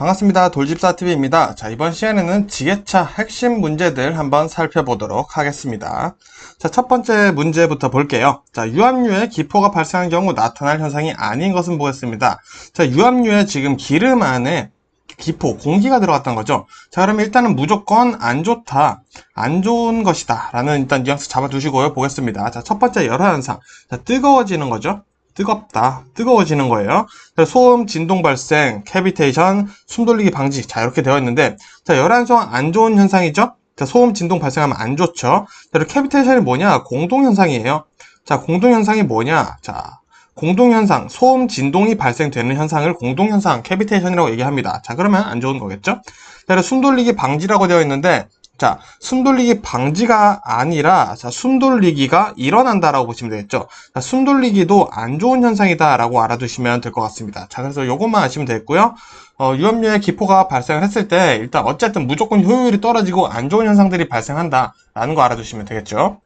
반갑습니다. 돌집사TV입니다. 자, 이번 시간에는 지게차 핵심 문제들 한번 살펴보도록 하겠습니다. 자, 첫 번째 문제부터 볼게요. 자, 유압류에 기포가 발생한 경우 나타날 현상이 아닌 것은 보겠습니다. 자, 유압류에 지금 기름 안에 기포, 공기가 들어갔던 거죠. 자, 그러면 일단은 무조건 안 좋다, 안 좋은 것이다 라는 일단 뉘앙스 잡아두시고요. 보겠습니다. 자, 첫 번째 열화 현상. 자, 뜨거워지는 거죠. 뜨겁다, 뜨거워지는 거예요. 소음, 진동 발생, 캐비테이션, 숨 돌리기 방지. 자, 이렇게 되어 있는데, 자, 열환성 안 좋은 현상이죠? 자, 소음, 진동 발생하면 안 좋죠? 자, 그리고 캐비테이션이 뭐냐? 공동현상이에요. 자, 공동현상이 뭐냐? 자, 공동현상, 소음, 진동이 발생되는 현상을 공동현상, 캐비테이션이라고 얘기합니다. 자, 그러면 안 좋은 거겠죠? 자, 그리고 숨 돌리기 방지라고 되어 있는데, 자, 숨 돌리기 방지가 아니라, 자, 숨 돌리기가 일어난다라고 보시면 되겠죠. 자, 숨 돌리기도 안 좋은 현상이다라고 알아두시면 될 것 같습니다. 자, 그래서 요것만 아시면 되겠고요. 유압류에 기포가 발생을 했을 때, 일단 어쨌든 무조건 효율이 떨어지고 안 좋은 현상들이 발생한다라는 거 알아두시면 되겠죠.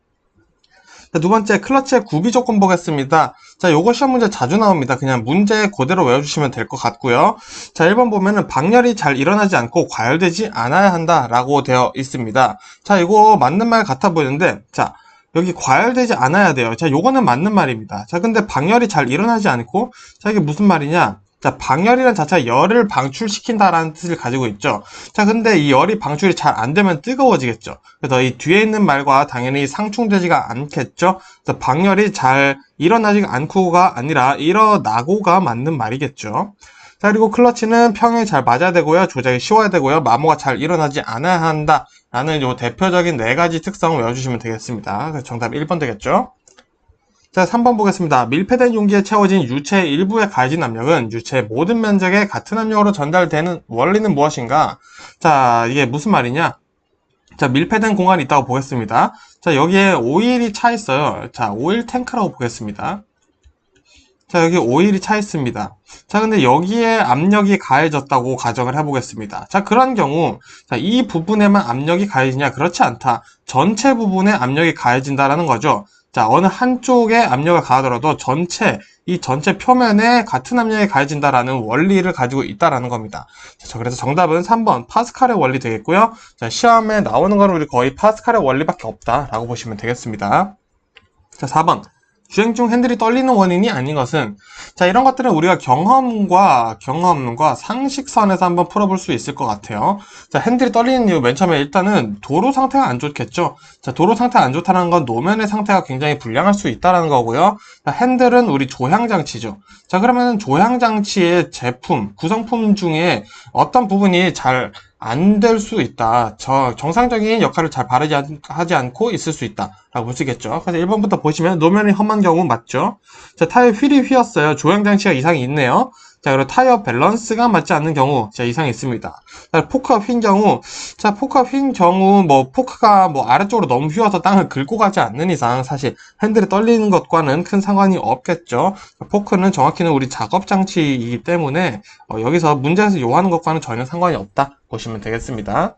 자, 두 번째, 클러치의 구비 조건 보겠습니다. 자, 요거 시험 문제 자주 나옵니다. 그냥 문제 그대로 외워주시면 될 것 같고요. 자, 1번 보면은 방열이 잘 일어나지 않고 과열되지 않아야 한다라고 되어 있습니다. 자, 이거 맞는 말 같아 보이는데, 자, 여기 과열되지 않아야 돼요. 자, 요거는 맞는 말입니다. 자, 근데 방열이 잘 일어나지 않고, 자, 이게 무슨 말이냐? 자, 방열이란 자체가 열을 방출시킨다라는 뜻을 가지고 있죠. 자, 근데 이 열이 방출이 잘 안 되면 뜨거워지겠죠. 그래서 이 뒤에 있는 말과 당연히 상충되지가 않겠죠. 그래서 방열이 잘 일어나지 않고가 아니라 일어나고가 맞는 말이겠죠. 자, 그리고 클러치는 평형이 잘 맞아야 되고요. 조작이 쉬워야 되고요. 마모가 잘 일어나지 않아야 한다라는 요 대표적인 4가지 특성을 외워주시면 되겠습니다. 그래서 정답 1번 되겠죠. 자, 3번 보겠습니다. 밀폐된 용기에 채워진 유체의 일부에 가해진 압력은 유체의 모든 면적에 같은 압력으로 전달되는 원리는 무엇인가? 자, 이게 무슨 말이냐? 자, 밀폐된 공간이 있다고 보겠습니다. 자, 여기에 오일이 차 있어요. 자, 오일 탱크라고 보겠습니다. 자, 여기 오일이 차 있습니다. 자, 근데 여기에 압력이 가해졌다고 가정을 해보겠습니다. 자, 그런 경우, 자, 이 부분에만 압력이 가해지냐? 그렇지 않다. 전체 부분에 압력이 가해진다라는 거죠. 자, 어느 한쪽에 압력을 가하더라도 이 전체 표면에 같은 압력이 가해진다라는 원리를 가지고 있다라는 겁니다. 자, 그래서 정답은 3번 파스칼의 원리 되겠고요. 자, 시험에 나오는 건 우리 거의 파스칼의 원리밖에 없다라고 보시면 되겠습니다. 자, 4번. 주행 중 핸들이 떨리는 원인이 아닌 것은, 자, 이런 것들은 우리가 경험과 상식선에서 한번 풀어볼 수 있을 것 같아요. 자, 핸들이 떨리는 이유, 맨 처음에 일단은 도로 상태가 안 좋겠죠. 자, 도로 상태가 안 좋다는 건 노면의 상태가 굉장히 불량할 수 있다는 거고요. 자, 핸들은 우리 조향장치죠. 자, 그러면 조향장치의 제품, 구성품 중에 어떤 부분이 잘 안 될 수 있다. 정상적인 역할을 잘 하지 않고 있을 수 있다. 라고 보시겠죠. 그래서 1번부터 보시면 노면이 험한 경우 맞죠? 자, 타이어 휠이 휘었어요. 조향장치가 이상이 있네요. 자, 그리고 타이어 밸런스가 맞지 않는 경우, 자, 이상이 있습니다. 자, 포크가 휜 경우, 자, 포크가 휜 경우, 포크가 아래쪽으로 너무 휘어서 땅을 긁고 가지 않는 이상, 사실 핸들이 떨리는 것과는 큰 상관이 없겠죠. 자, 포크는 정확히는 우리 작업장치이기 때문에, 여기서 문제에서 요하는 것과는 전혀 상관이 없다. 보시면 되겠습니다.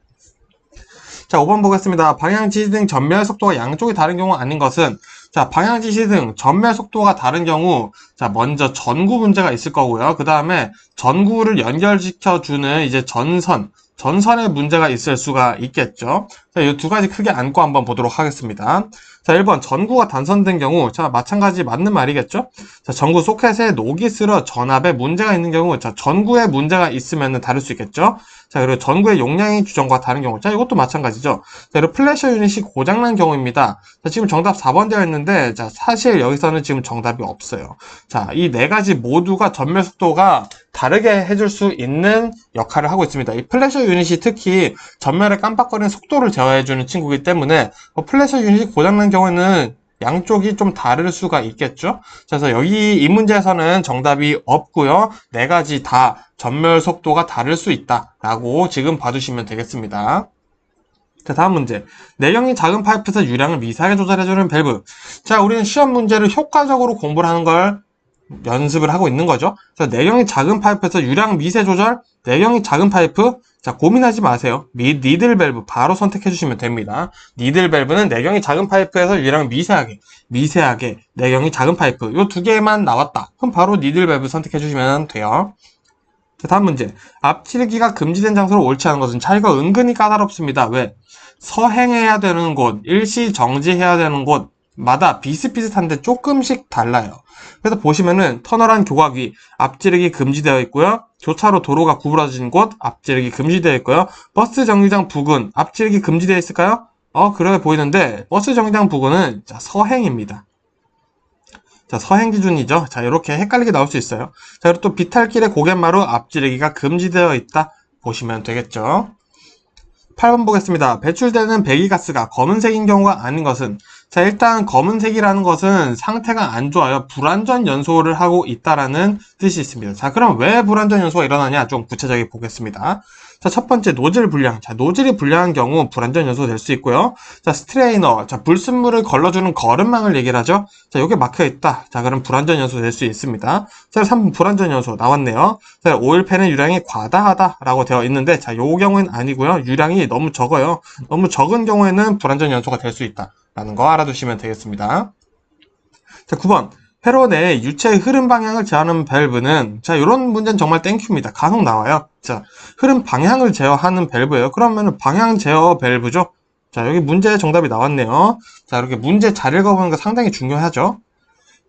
자, 5번 보겠습니다. 방향지시등 전멸 속도가 양쪽이 다른 경우 아닌 것은, 자, 방향지시등 전멸 속도가 다른 경우, 자, 먼저 전구 문제가 있을 거고요. 그 다음에 전구를 연결시켜주는 이제 전선에 문제가 있을 수가 있겠죠. 자, 이 2가지 크게 안고 한번 보도록 하겠습니다. 자, 1번 전구가 단선된 경우, 자, 마찬가지 맞는 말이겠죠. 자, 전구 소켓에 녹이 슬어 전압에 문제가 있는 경우, 자, 전구에 문제가 있으면 다를 수 있겠죠. 자, 그리고 전구의 용량이 규정과 다른 경우, 자, 이것도 마찬가지죠. 자, 그리고 플래셔 유닛이 고장난 경우입니다. 자, 지금 정답 4번 되어 있는데, 자, 사실 여기서는 지금 정답이 없어요. 자, 이 4가지 모두가 전멸 속도가 다르게 해줄 수 있는 역할을 하고 있습니다. 이 플래셔 유닛이 특히 전멸에 깜빡거리는 속도를 제어해주는 친구이기 때문에, 플래셔 유닛이 고장난 경우에는 양쪽이 좀 다를 수가 있겠죠. 그래서 여기 이 문제에서는 정답이 없고요. 4가지 다 전멸 속도가 다를 수 있다라고 지금 봐주시면 되겠습니다. 자, 다음 문제. 내경이 작은 파이프에서 유량을 미세하게 조절해주는 밸브. 자, 우리는 시험 문제를 효과적으로 공부를 하는 걸 연습을 하고 있는 거죠. 자, 내경이 작은 파이프에서 유량 미세 조절, 내경이 작은 파이프. 자, 고민하지 마세요. 니들 밸브 바로 선택해 주시면 됩니다. 니들 밸브는 내경이 작은 파이프에서 유량 미세하게 내경이 작은 파이프 요 2개만 나왔다. 그럼 바로 니들 밸브 선택해 주시면 돼요. 자, 다음 문제. 앞치르기가 금지된 장소로 옳지 않은 것은? 자, 이거 은근히 까다롭습니다. 왜? 서행해야 되는 곳, 일시 정지해야 되는 곳마다 비슷비슷한데 조금씩 달라요. 그래서 보시면은 터널한 교각 위 앞지르기 금지되어 있고요. 교차로 도로가 구부러진 곳 앞지르기 금지되어 있고요. 버스 정류장 부근 앞지르기 금지되어 있을까요? 그래 보이는데 버스 정류장 부근은 자, 서행입니다. 자, 서행 기준이죠. 자, 이렇게 헷갈리게 나올 수 있어요. 자, 그리고 또 비탈길의 고갯마루 앞지르기가 금지되어 있다 보시면 되겠죠. 8번 보겠습니다. 배출되는 배기가스가 검은색인 경우가 아닌 것은? 자, 일단 검은색이라는 것은 상태가 안 좋아요. 불완전 연소를 하고 있다라는 뜻이 있습니다. 자, 그럼 왜 불완전 연소가 일어나냐? 좀 구체적으로 보겠습니다. 자, 첫 번째 노즐 불량. 자, 노즐이 불량한 경우 불완전 연소가 될 수 있고요. 자, 스트레이너. 자, 불순물을 걸러주는 거름망을 얘기를 하죠. 자, 여기 막혀 있다. 자, 그럼 불완전 연소 될 수 있습니다. 자, 3번 불완전 연소 나왔네요. 자, 오일팬의 유량이 과다하다라고 되어 있는데, 자, 요 경우는 아니고요. 유량이 너무 적어요. 너무 적은 경우에는 불완전 연소가 될 수 있다라는 거 알아두시면 되겠습니다. 자, 9번. 회로 내 유체의 흐름 방향을 제어하는 밸브는, 자, 이런 문제는 정말 땡큐입니다. 간혹 나와요. 자, 흐름 방향을 제어하는 밸브예요. 그러면 방향 제어 밸브죠. 자, 여기 문제 정답이 나왔네요. 자, 이렇게 문제 잘 읽어보는 거 상당히 중요하죠.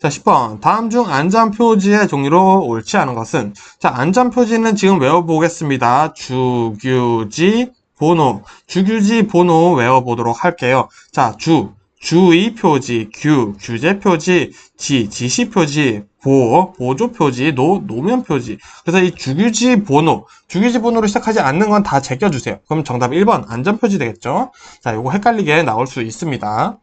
자, 10번. 다음 중 안전표지의 종류로 옳지 않은 것은? 자, 안전표지는 지금 외워보겠습니다. 주규지, 번호. 주규지, 번호 외워보도록 할게요. 자, 주의 표지, 규제 표지, 지시 표지, 보조 표지, 노면 표지. 그래서 이 주규지 번호로 시작하지 않는 건 다 제껴주세요. 그럼 정답 1번 안전표지 되겠죠? 자, 요거 헷갈리게 나올 수 있습니다.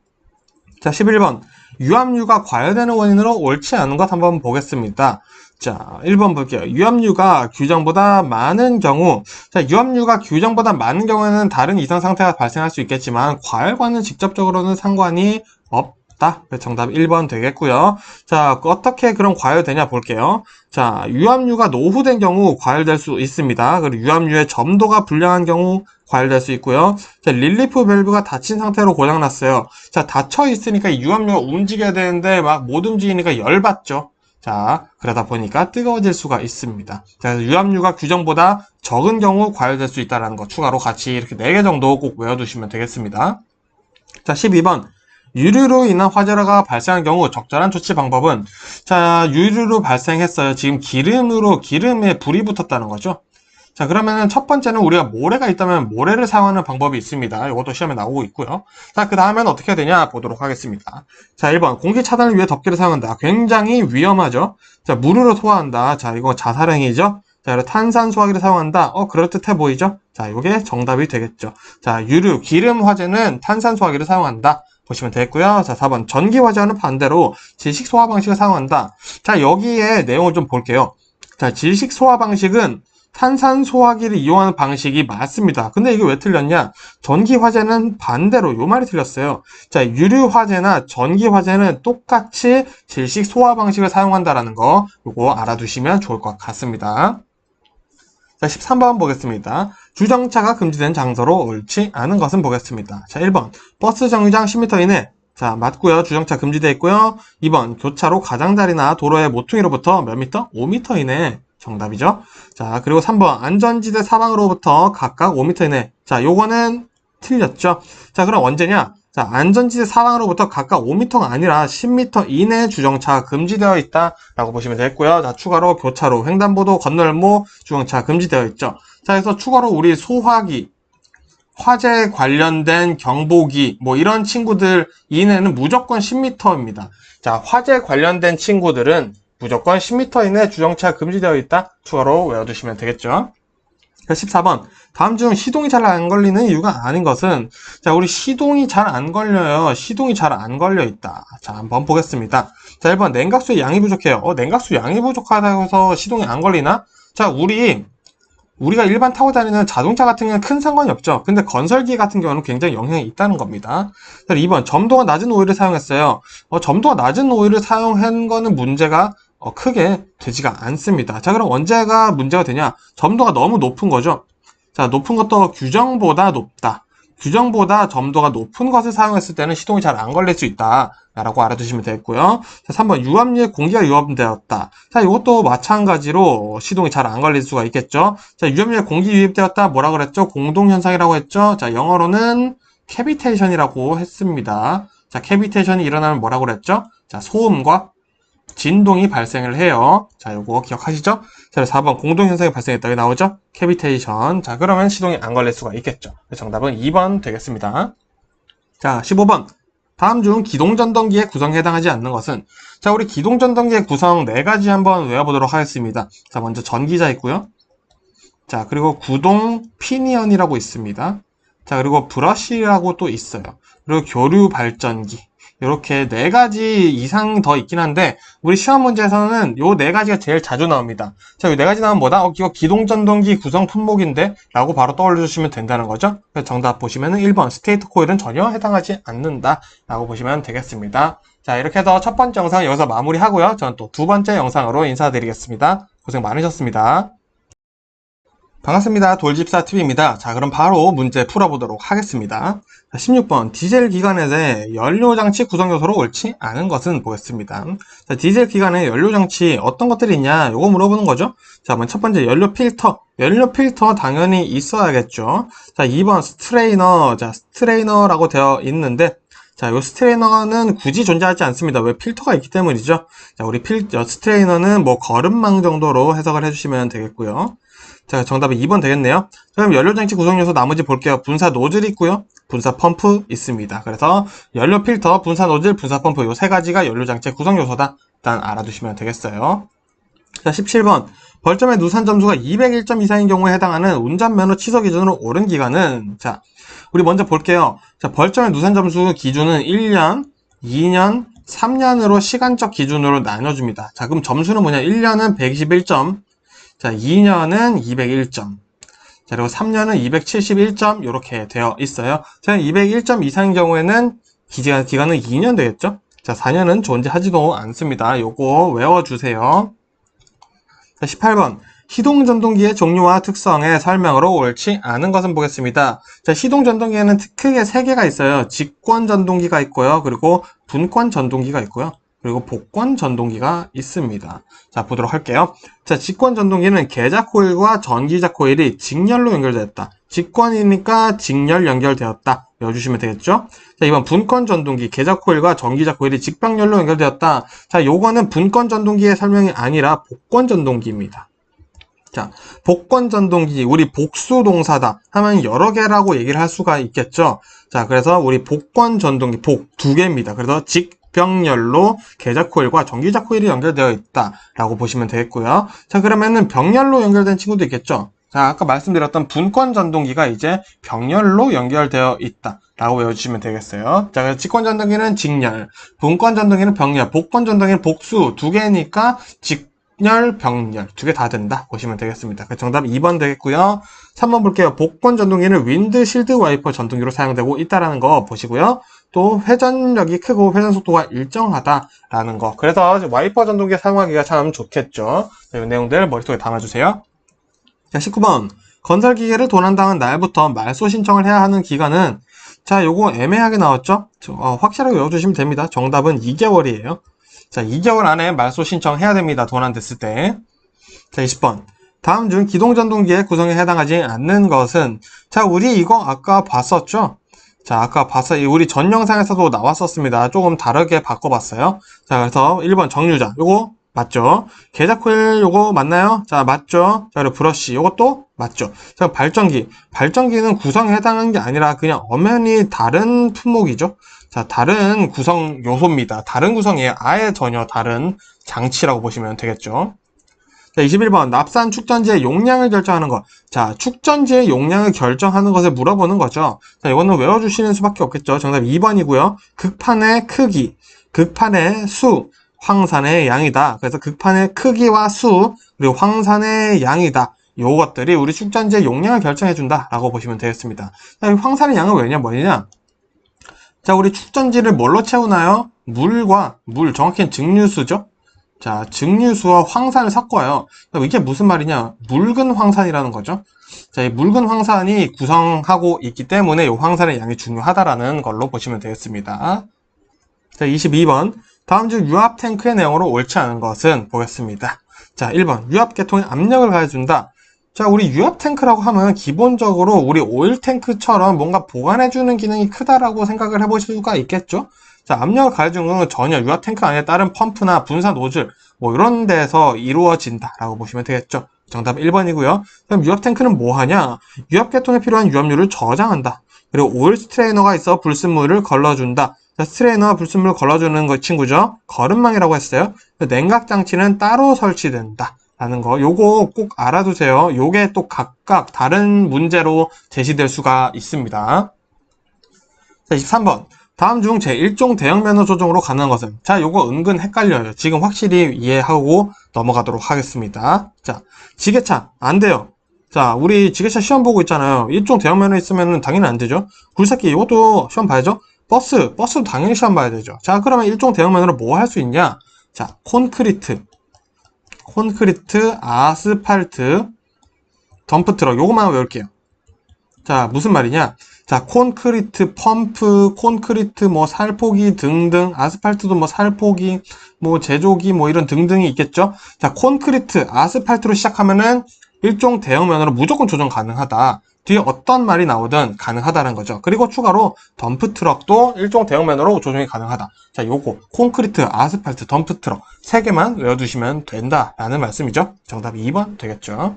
자, 11번. 유압류가 과열되는 원인으로 옳지 않은 것 한번 보겠습니다. 자, 1번 볼게요. 유압류가 규정보다 많은 경우, 자, 유압류가 규정보다 많은 경우에는 다른 이상 상태가 발생할 수 있겠지만, 과열과는 직접적으로는 상관이 없다. 정답 1번 되겠고요. 자, 어떻게 그럼 과열되냐 볼게요. 자, 유압류가 노후된 경우 과열될 수 있습니다. 그리고 유압류의 점도가 불량한 경우 과열될 수 있고요. 자, 릴리프 밸브가 닫힌 상태로 고장났어요. 자, 닫혀 있으니까 유압류가 움직여야 되는데 막 못 움직이니까 열받죠. 자, 그러다 보니까 뜨거워질 수가 있습니다. 자, 유압류가 규정보다 적은 경우 과열될 수 있다는 거 추가로 같이 이렇게 4개 정도 꼭 외워두시면 되겠습니다. 자, 12번. 유류로 인한 화재가 발생한 경우 적절한 조치 방법은? 자, 유류로 발생했어요. 지금 기름에 불이 붙었다는 거죠. 자, 그러면은 첫 번째는 우리가 모래가 있다면 모래를 사용하는 방법이 있습니다. 이것도 시험에 나오고 있고요. 자, 그 다음에는 어떻게 해야 되냐 보도록 하겠습니다. 자, 1번. 공기 차단을 위해 덮개를 사용한다. 굉장히 위험하죠. 자, 물으로 소화한다. 자, 이거 자살행위죠. 자, 그리고 탄산 소화기를 사용한다. 그럴듯해 보이죠? 자, 이게 정답이 되겠죠. 자, 유류, 기름 화재는 탄산 소화기를 사용한다. 보시면 되겠고요. 자, 4번. 전기 화재와는 반대로 질식 소화 방식을 사용한다. 자, 여기에 내용을 좀 볼게요. 자, 질식 소화 방식은 탄산 소화기를 이용하는 방식이 맞습니다. 근데 이게 왜 틀렸냐? 전기 화재는 반대로 요 말이 틀렸어요. 자, 유류 화재나 전기 화재는 똑같이 질식 소화 방식을 사용한다라는 거 요거 알아두시면 좋을 것 같습니다. 자, 13번 보겠습니다. 주정차가 금지된 장소로 옳지 않은 것은 보겠습니다. 자, 1번. 버스 정류장 10m 이내. 자, 맞고요. 주정차 금지되어 있고요. 2번. 교차로 가장자리나 도로의 모퉁이로부터 몇 미터? 5m 이내. 정답이죠. 자, 그리고 3번. 안전지대 사방으로부터 각각 5m 이내. 자, 요거는 틀렸죠. 자, 그럼 언제냐? 자, 안전지대 사방으로부터 각각 5m가 아니라 10m 이내 주정차가 금지되어 있다라고 보시면 되겠고요. 자, 추가로 교차로, 횡단보도, 건널목, 주정차가 금지되어 있죠. 자, 그래서 추가로 우리 소화기, 화재 관련된 경보기, 뭐 이런 친구들 이내는 무조건 10m입니다. 자, 화재 관련된 친구들은 무조건 10m 이내 주정차 금지되어 있다. 추가로 외워두시면 되겠죠. 14번. 다음 중 시동이 잘 안 걸리는 이유가 아닌 것은? 자, 우리 시동이 잘 안 걸려요. 시동이 잘 안 걸려 있다. 자, 한번 보겠습니다. 자, 1번. 냉각수의 양이 부족해요. 냉각수 양이 부족하다고 해서 시동이 안 걸리나? 자, 우리가 일반 타고 다니는 자동차 같은 경우는 큰 상관이 없죠. 근데 건설기 같은 경우는 굉장히 영향이 있다는 겁니다. 2번. 점도가 낮은 오일을 사용했어요. 점도가 낮은 오일을 사용한 거는 문제가 크게 되지가 않습니다. 자, 그럼 언제가 문제가 되냐? 점도가 너무 높은 거죠. 자, 높은 것도 규정보다 높다. 규정보다 점도가 높은 것을 사용했을 때는 시동이 잘 안 걸릴 수 있다 라고 알아두시면 되겠고요. 자, 3번 유압류에 공기가 유압되었다. 자, 이것도 마찬가지로 시동이 잘 안 걸릴 수가 있겠죠. 자, 유압류에 공기 유입되었다 뭐라 그랬죠? 공동현상이라고 했죠. 자, 영어로는 캐비테이션이라고 했습니다. 자, 캐비테이션이 일어나면 뭐라고 그랬죠? 자, 소음과 진동이 발생을 해요. 자, 요거 기억하시죠? 자, 4번 공동현상이 발생했다. 여기 나오죠? 캐비테이션. 자, 그러면 시동이 안 걸릴 수가 있겠죠. 정답은 2번 되겠습니다. 자, 15번. 다음 중 기동전동기의 구성에 해당하지 않는 것은? 자, 우리 기동전동기의 구성 4가지 한번 외워보도록 하겠습니다. 자, 먼저 전기자 있고요. 자, 그리고 구동 피니언이라고 있습니다. 자, 그리고 브러쉬라고 또 있어요. 그리고 교류 발전기. 이렇게 4가지 이상 더 있긴 한데 우리 시험 문제에서는 요 4가지가 제일 자주 나옵니다. 자, 요 4가지 나오면 뭐다? 이거 기동전동기 구성 품목인데? 라고 바로 떠올려주시면 된다는 거죠. 그래서 정답 보시면은 1번 스테이터 코일은 전혀 해당하지 않는다 라고 보시면 되겠습니다. 자, 이렇게 해서 첫 번째 영상 여기서 마무리하고요. 저는 또 두 번째 영상으로 인사드리겠습니다. 고생 많으셨습니다. 반갑습니다. 돌집사TV입니다. 자, 그럼 바로 문제 풀어보도록 하겠습니다. 자, 16번 디젤 기관의 연료장치 구성요소로 옳지 않은 것은 보겠습니다. 자, 디젤 기관의 연료장치 어떤 것들이 있냐 요거 물어보는 거죠. 자, 먼저 첫 번째 연료 필터 당연히 있어야겠죠. 자, 2번 스트레이너. 자, 스트레이너라고 되어 있는데 자, 요 스트레이너는 굳이 존재하지 않습니다. 왜? 필터가 있기 때문이죠. 자, 우리 스트레이너는 뭐 거름망 정도로 해석을 해주시면 되겠고요. 자, 정답은 2번 되겠네요. 그럼 연료장치 구성요소 나머지 볼게요. 분사 노즐이 있고요. 분사 펌프 있습니다. 그래서 연료 필터, 분사 노즐, 분사 펌프 요 3가지가 연료장치의 구성요소다. 일단 알아두시면 되겠어요. 자, 17번. 벌점의 누산 점수가 201점 이상인 경우에 해당하는 운전면허 취소 기준으로 옳은 기간은? 자, 우리 먼저 볼게요. 자, 벌점의 누산 점수 기준은 1년, 2년, 3년으로 시간적 기준으로 나눠줍니다. 자, 그럼 점수는 뭐냐? 1년은 121점. 자, 2년은 201점. 자, 그리고 3년은 271점. 이렇게 되어 있어요. 자, 201점 이상인 경우에는 기간은 2년 되겠죠? 자, 4년은 존재하지도 않습니다. 요거 외워주세요. 자, 18번. 시동전동기의 종류와 특성의 설명으로 옳지 않은 것은 보겠습니다. 자, 시동전동기에는 크게 3개가 있어요. 직권전동기가 있고요. 그리고 분권전동기가 있고요. 그리고 복권전동기가 있습니다. 자, 보도록 할게요. 자, 직권전동기는 계자 코일과 전기자 코일이 직렬로 연결되었다. 직권이니까 직렬 연결되었다. 외워주시면 되겠죠? 자, 이번 분권전동기, 계자 코일과 전기자 코일이 직병렬로 연결되었다. 자, 요거는 분권전동기의 설명이 아니라 복권전동기입니다. 자, 복권전동기, 우리 복수동사다 하면 여러 개라고 얘기를 할 수가 있겠죠? 자, 그래서 우리 복권전동기, 복 2개입니다. 그래서 직병렬로 계자 코일과 전기자 코일이 연결되어 있다라고 보시면 되겠고요. 자, 그러면은 병렬로 연결된 친구도 있겠죠? 자, 아까 말씀드렸던 분권전동기가 이제 병렬로 연결되어 있다라고 외워주시면 되겠어요. 자, 그래서 직권전동기는 직렬, 분권전동기는 병렬, 복권전동기는 복수 2개니까 직렬, 병렬 2개 다 된다 보시면 되겠습니다. 정답 2번 되겠고요. 3번 볼게요. 복권전동기는 윈드 실드 와이퍼 전동기로 사용되고 있다라는 거 보시고요. 또 회전력이 크고 회전 속도가 일정하다라는 거. 그래서 와이퍼 전동기 사용하기가 참 좋겠죠. 이 내용들 머릿속에 담아주세요. 자, 19번. 건설기계를 도난당한 날부터 말소 신청을 해야 하는 기간은? 자, 요거 애매하게 나왔죠? 확실하게 외워주시면 됩니다. 정답은 2개월이에요. 자, 2개월 안에 말소 신청해야 됩니다. 도난됐을 때. 자, 20번. 다음 중 기동전동기의 구성에 해당하지 않는 것은? 자, 우리 이거 아까 봤었죠? 자, 아까 우리 전 영상에서도 나왔었습니다. 조금 다르게 바꿔봤어요. 자, 그래서 1번 정류자. 요거 맞죠? 계자 코일 요거 맞나요? 자, 맞죠? 자, 그리고 브러쉬 요것도 맞죠? 자, 발전기는 구성에 해당하는 게 아니라 그냥 엄연히 다른 품목이죠? 자, 다른 구성 요소입니다. 다른 구성이에요. 아예 전혀 다른 장치라고 보시면 되겠죠? 자, 21번. 납산 축전지의 용량을 결정하는 것. 자, 축전지의 용량을 결정하는 것을 물어보는 거죠. 자, 이거는 외워주시는 수밖에 없겠죠. 정답 2번이고요. 극판의 크기, 극판의 수, 황산의 양이다. 그래서 극판의 크기와 수, 그리고 황산의 양이다. 요것들이 우리 축전지의 용량을 결정해준다. 라고 보시면 되겠습니다. 자, 황산의 양은 왜냐, 뭐냐? 자, 우리 축전지를 뭘로 채우나요? 물과 물, 정확히는 증류수죠? 자, 증류수와 황산을 섞어요. 이게 무슨 말이냐? 묽은 황산이라는 거죠. 자, 이 묽은 황산이 구성하고 있기 때문에 이 황산의 양이 중요하다라는 걸로 보시면 되겠습니다. 자, 22번. 다음 중 유압 탱크의 내용으로 옳지 않은 것은 보겠습니다. 자, 1번. 유압 계통에 압력을 가해준다. 자, 우리 유압 탱크라고 하면 기본적으로 우리 오일 탱크처럼 뭔가 보관해주는 기능이 크다라고 생각을 해보실 수가 있겠죠? 자, 압력을 가해주는 건 전혀 유압 탱크 안에 다른 펌프나 분사 노즐, 뭐 이런 데서 이루어진다라고 보시면 되겠죠? 정답 1번이고요. 그럼 유압 탱크는 뭐 하냐? 유압 계통에 필요한 유압류를 저장한다. 그리고 오일 스트레이너가 있어 불순물을 걸러준다. 자, 스트레이너와 불순물을 걸러주는 거 친구죠. 거름망이라고 했어요. 냉각 장치는 따로 설치된다. 라는 거, 요거 꼭 알아두세요. 요게 또 각각 다른 문제로 제시될 수가 있습니다. 자, 23번. 다음 중 제1종 대형 면허 조정으로 가능한 것은? 자, 요거 은근 헷갈려요. 지금 확실히 이해하고 넘어가도록 하겠습니다. 자, 지게차. 안 돼요. 자, 우리 지게차 시험 보고 있잖아요. 1종 대형 면허 있으면 당연히 안 되죠. 굴삭기, 이것도 시험 봐야죠. 버스도 당연히 시험 봐야 되죠. 자, 그러면 1종 대형 면허로 뭐 할 수 있냐? 자, 콘크리트, 아스팔트, 덤프트럭, 요것만 외울게요. 자, 무슨 말이냐? 자, 콘크리트 펌프, 콘크리트 뭐 살포기 등등, 아스팔트도 뭐 살포기, 뭐 제조기 뭐 이런 등등이 있겠죠? 자, 콘크리트, 아스팔트로 시작하면은 일종 대형 면허로 무조건 조정 가능하다. 뒤에 어떤 말이 나오든 가능하다는 거죠. 그리고 추가로 덤프트럭도 일종 대형 면허로 조정이 가능하다. 자, 요거 콘크리트, 아스팔트, 덤프트럭 3개만 외워두시면 된다라는 말씀이죠. 정답이 2번 되겠죠.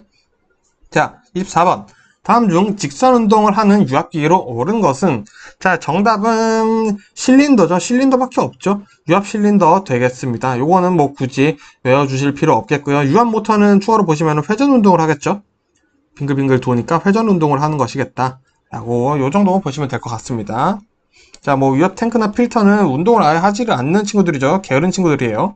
자, 24번. 다음 중 직선 운동을 하는 유압기계로 옳은 것은? 자, 정답은 실린더죠. 실린더밖에 없죠. 유압 실린더 되겠습니다. 요거는 뭐 굳이 외워주실 필요 없겠고요. 유압 모터는 추가로 보시면 회전 운동을 하겠죠. 빙글빙글 도니까 회전 운동을 하는 것이겠다 라고 요 정도 보시면 될 것 같습니다. 자, 뭐 유압 탱크나 필터는 운동을 아예 하지를 않는 친구들이죠. 게으른 친구들이에요.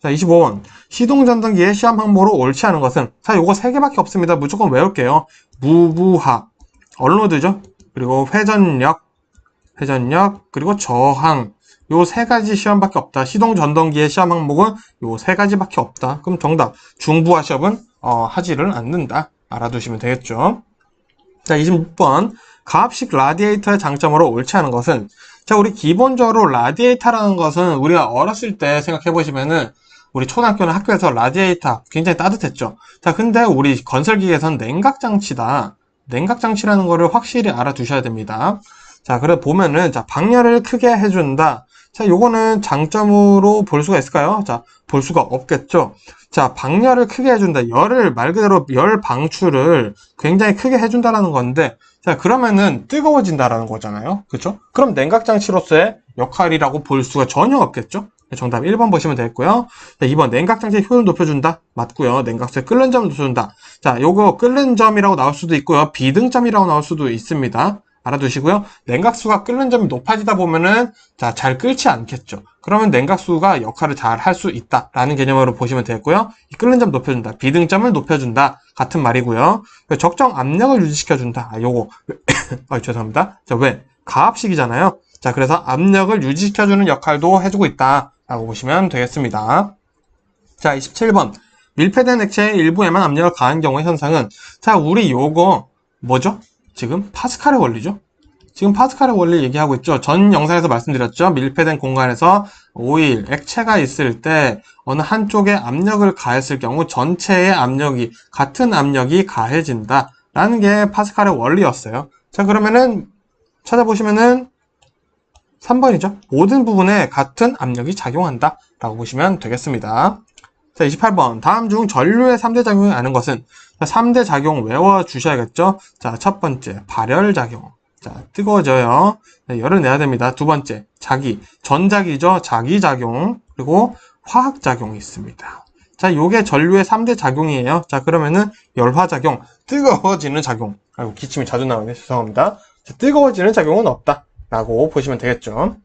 자, 25번. 시동 전등기의 시험 항목으로 옳지 않은 것은? 자, 요거 3개밖에 없습니다. 무조건 외울게요. 무부하, 언로드죠. 그리고 회전력, 그리고 저항. 요 3가지 시험밖에 없다. 시동 전등기의 시험 항목은 요 3가지밖에 없다. 그럼 정답. 중부하 시험은 하지를 않는다. 알아두시면 되겠죠. 자, 26번. 가압식 라디에이터의 장점으로 옳지 않은 것은? 자, 우리 기본적으로 라디에이터라는 것은 우리가 어렸을 때 생각해보시면은 우리 초등학교나 학교에서 라디에이터 굉장히 따뜻했죠. 자, 근데 우리 건설기계에서는 냉각장치다. 냉각장치라는 거를 확실히 알아두셔야 됩니다. 자, 그래 보면은, 자, 방열을 크게 해준다. 자, 요거는 장점으로 볼 수가 있을까요? 자, 볼 수가 없겠죠. 자, 방열을 크게 해준다. 열을, 말 그대로 열 방출을 굉장히 크게 해준다라는 건데, 자, 그러면은 뜨거워진다라는 거잖아요. 그죠? 그럼 냉각장치로서의 역할이라고 볼 수가 전혀 없겠죠? 정답 1번 보시면 되겠고요. 자, 2번 냉각장치의 효율을 높여준다. 맞고요. 냉각수의 끓는 점을 높여준다. 자, 요거 끓는 점이라고 나올 수도 있고요. 비등점이라고 나올 수도 있습니다. 알아두시고요. 냉각수가 끓는 점이 높아지다 보면은 자, 잘 끓지 않겠죠. 그러면 냉각수가 역할을 잘 할 수 있다라는 개념으로 보시면 되겠고요. 이 끓는 점 높여준다. 비등점을 높여준다. 같은 말이고요. 적정 압력을 유지시켜준다. 요거 죄송합니다. 자, 왜? 가압식이잖아요. 자, 그래서 압력을 유지시켜주는 역할도 해주고 있다라고 보시면 되겠습니다. 자, 27번. 밀폐된 액체의 일부에만 압력을 가한 경우의 현상은? 자, 우리 요거 뭐죠? 지금 파스칼의 원리죠? 지금 파스칼의 원리 얘기하고 있죠. 전 영상에서 말씀드렸죠. 밀폐된 공간에서 오일, 액체가 있을 때 어느 한쪽에 압력을 가했을 경우 전체의 압력이 같은 압력이 가해진다 라는 게 파스칼의 원리였어요. 자, 그러면은 찾아보시면은 3번이죠. 모든 부분에 같은 압력이 작용한다 라고 보시면 되겠습니다. 자, 28번. 다음 중 전류의 3대 작용이 아는 것은? 자, 3대 작용 외워주셔야겠죠. 자, 첫 번째 발열작용. 자, 뜨거워져요. 네, 열을 내야 됩니다. 두 번째 전자기죠. 자기작용. 그리고 화학작용이 있습니다. 자, 요게 전류의 3대 작용이에요. 자, 그러면은 열화작용, 뜨거워지는 작용. 아이고, 기침이 자주 나오네. 죄송합니다. 자, 뜨거워지는 작용은 없다 라고 보시면 되겠죠.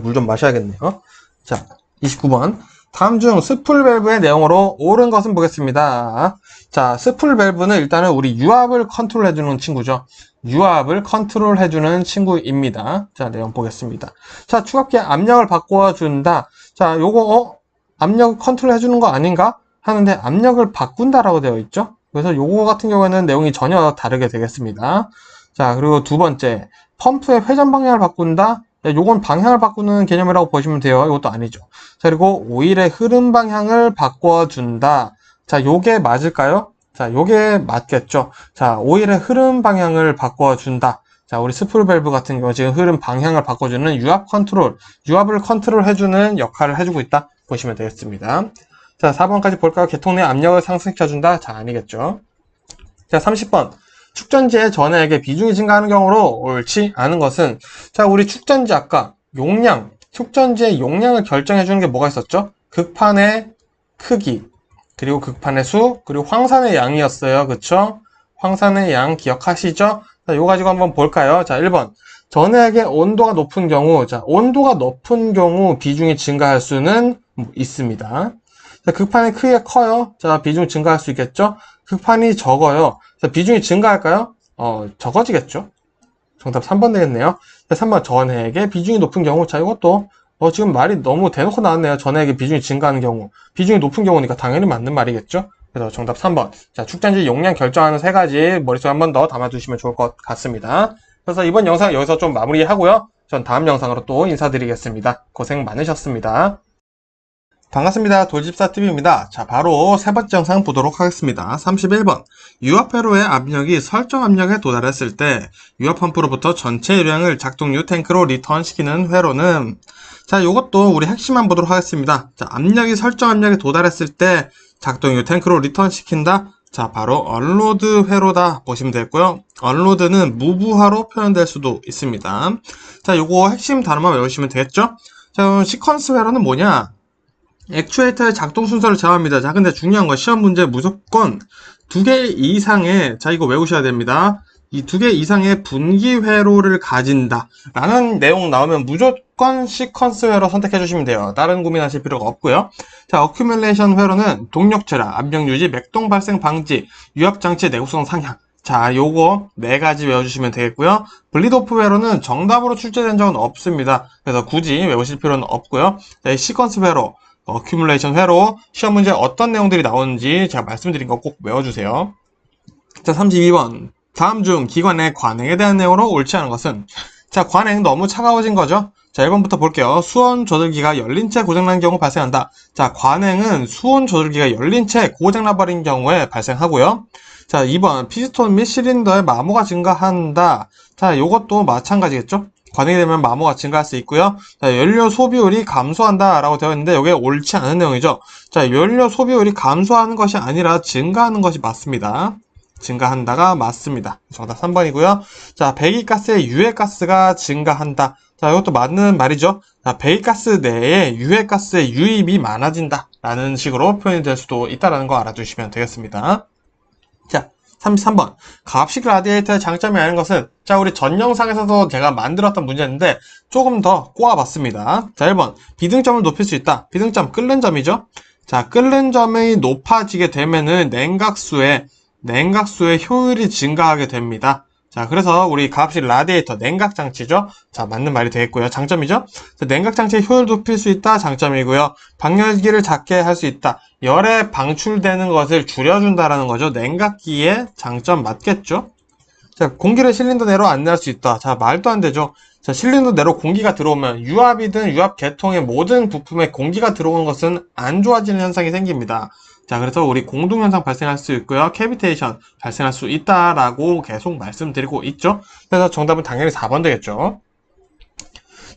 물 좀 마셔야겠네요. 자, 29번. 다음 중 스풀 밸브의 내용으로 옳은 것은 보겠습니다. 자, 스풀 밸브는 일단은 우리 유압을 컨트롤해주는 친구죠. 유압을 컨트롤해주는 친구입니다. 자, 내용 보겠습니다. 자, 추가기의 압력을 바꿔준다. 자, 요거 압력 컨트롤 해주는 거 아닌가? 하는데 압력을 바꾼다라고 되어 있죠. 그래서 요거 같은 경우에는 내용이 전혀 다르게 되겠습니다. 자, 그리고 두 번째, 펌프의 회전 방향을 바꾼다? 요건 방향을 바꾸는 개념이라고 보시면 돼요. 이것도 아니죠. 자, 그리고 오일의 흐름 방향을 바꿔준다. 자, 요게 맞을까요? 자, 요게 맞겠죠. 자, 오일의 흐름 방향을 바꿔준다. 자, 우리 스프를 밸브 같은 경우 지금 흐름 방향을 바꿔주는 유압 컨트롤, 유압을 컨트롤 해주는 역할을 해주고 있다. 보시면 되겠습니다. 자, 4번까지 볼까요? 계통 내 압력을 상승시켜준다? 자, 아니겠죠. 자, 30번. 축전지의 전해액의 비중이 증가하는 경우로 옳지 않은 것은, 자, 우리 축전지 아까 용량, 축전지의 용량을 결정해주는 게 뭐가 있었죠? 극판의 크기, 그리고 극판의 수, 그리고 황산의 양이었어요. 그쵸? 황산의 양 기억하시죠? 자, 이거 가지고 한번 볼까요? 자, 1번. 전해액의 온도가 높은 경우, 자, 온도가 높은 경우 비중이 증가할 수는 있습니다. 자, 극판의 크기가 커요. 자, 비중 증가할 수 있겠죠? 극판이 적어요. 자, 비중이 증가할까요? 적어지겠죠? 정답 3번 되겠네요. 자, 3번 전해액의 비중이 높은 경우. 자, 이것도 지금 말이 너무 대놓고 나왔네요. 전해액의 비중이 증가하는 경우. 비중이 높은 경우니까 당연히 맞는 말이겠죠? 그래서 정답 3번. 자, 축전지 용량 결정하는 세 가지 머릿속에 한 번 더 담아두시면 좋을 것 같습니다. 그래서 이번 영상 여기서 좀 마무리하고요. 전 다음 영상으로 또 인사드리겠습니다. 고생 많으셨습니다. 반갑습니다. 돌집사TV입니다. 자, 바로 세 번째 영상 보도록 하겠습니다. 31번. 유압회로의 압력이 설정 압력에 도달했을 때 유압 펌프로부터 전체 유량을 작동유 탱크로 리턴시키는 회로는, 자, 요것도 우리 핵심만 보도록 하겠습니다. 자, 압력이 설정 압력에 도달했을 때 작동유 탱크로 리턴시킨다. 자, 바로 언로드 회로다 보시면 되겠고요. 언로드는 무부하로 표현될 수도 있습니다. 자, 요거 핵심 단어만 외우시면 되겠죠? 자, 시퀀스 회로는 뭐냐? 액추에이터의 작동 순서를 정합니다. 자, 근데 중요한 건 시험 문제 무조건 2개 이상의, 자, 이거 외우셔야 됩니다. 이 2개 이상의 분기 회로를 가진다 라는 내용 나오면 무조건 시퀀스 회로 선택해 주시면 돼요. 다른 고민하실 필요가 없고요. 자, 어큐뮬레이션 회로는 동력 절하, 압력 유지, 맥동 발생 방지, 유압 장치 내구성 상향. 자, 요거 4가지 외워주시면 되겠고요. 블리드오프 회로는 정답으로 출제된 적은 없습니다. 그래서 굳이 외우실 필요는 없고요. 자, 이 시퀀스 회로, 어큐뮬레이션 회로, 시험 문제 어떤 내용들이 나오는지 제가 말씀드린 거 꼭 외워주세요. 자, 32번. 다음 중 기관의 관행에 대한 내용으로 옳지 않은 것은, 자, 관행 너무 차가워진 거죠? 자, 1번부터 볼게요. 수온 조절기가 열린 채 고장난 경우 발생한다. 자, 관행은 수온 조절기가 열린 채 고장나버린 경우에 발생하고요. 자, 2번. 피스톤 및 실린더의 마모가 증가한다. 자, 요것도 마찬가지겠죠? 관행이 되면 마모가 증가할 수 있고요. 자, 연료 소비율이 감소한다 라고 되어 있는데 이게 옳지 않은 내용이죠. 자, 연료 소비율이 감소하는 것이 아니라 증가하는 것이 맞습니다. 증가한다가 맞습니다. 정답 3번이고요. 자, 배기가스의 유해가스가 증가한다. 자, 이것도 맞는 말이죠. 자, 배기가스 내에 유해가스의 유입이 많아진다 라는 식으로 표현이 될 수도 있다는 거 알아두시면 되겠습니다. 자, 33번. 가압식 라디에이터의 장점이 아닌 것은, 자, 우리 전 영상에서도 제가 만들었던 문제인데 조금 더 꼬아봤습니다. 자, 1번. 비등점을 높일 수 있다. 비등점 끓는 점이죠. 자, 끓는 점이 높아지게 되면은 냉각수의 효율이 증가하게 됩니다. 자, 그래서 우리 가압식 라디에이터 냉각장치죠. 자, 맞는 말이 되겠고요. 장점이죠. 자, 냉각장치의 효율을 높일 수 있다. 장점이고요. 방열기를 작게 할 수 있다. 열에 방출되는 것을 줄여준다라는 거죠. 냉각기의 장점 맞겠죠? 자, 공기를 실린더 내로 안내할 수 있다. 자, 말도 안 되죠. 자, 실린더 내로 공기가 들어오면 유압이든 유압 계통의 모든 부품에 공기가 들어오는 것은 안 좋아지는 현상이 생깁니다. 자, 그래서 우리 공동현상 발생할 수 있고요. 캐비테이션 발생할 수 있다라고 계속 말씀드리고 있죠. 그래서 정답은 당연히 4번 되겠죠.